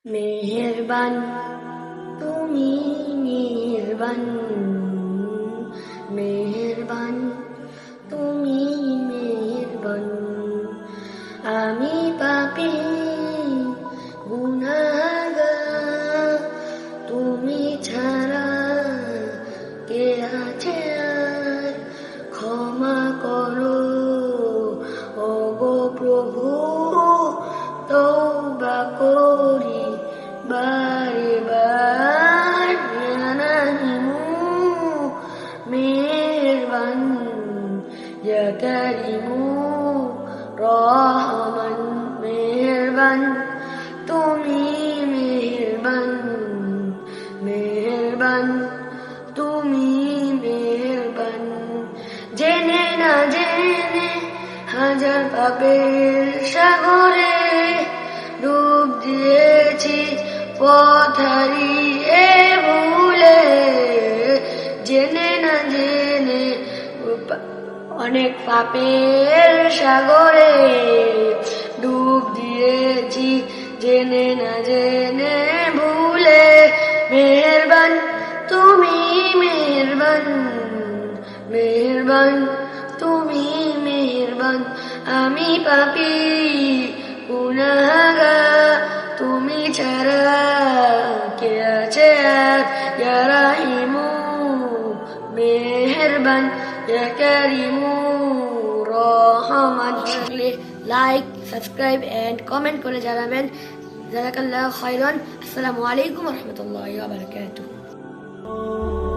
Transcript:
মেহেরবান তুমি মেহেরবান, মেহেরবান তুমি মেহেরবান। আমি পাপী গুনাহগার, তুমি ছাড়া কে আছে আর? ক্ষমা করো ওগো প্রভু, তওবা করি বারে বার। নাহিমু মেহেরবান, ইয়া কারিমু রহমান। মেহেরবান তুমি মেহেরবান, মেহেরবান তুমি মেহেরবান। জেনে না জেনে হাজার পাপের সাগরে ডুব দিয়েছি পথ হারিয়ে ভুলে। জেনে না জেনে অনেক পাপের সাগরে ডুব দিয়েছি, জেনে না জেনে ভুলে। মেহেরবান তুমি মেহেরবান, মেহেরবান তুমি মেহেরবান। আমি পাপী গুনাহগার, তুমি ছাড়া কে আছে আর? ইয়া রাহিমু মেহেরবান, ইয়া কারিমু রহমান। লাইক, সাবস্ক্রাইব এন্ড কমেন্ট করে জানাবেন। জাযাকাল্লাহু খাইরান। আসসালামু আলাইকুম ওয়া রাহমাতুল্লাহি ওয়া বারাকাতুহু।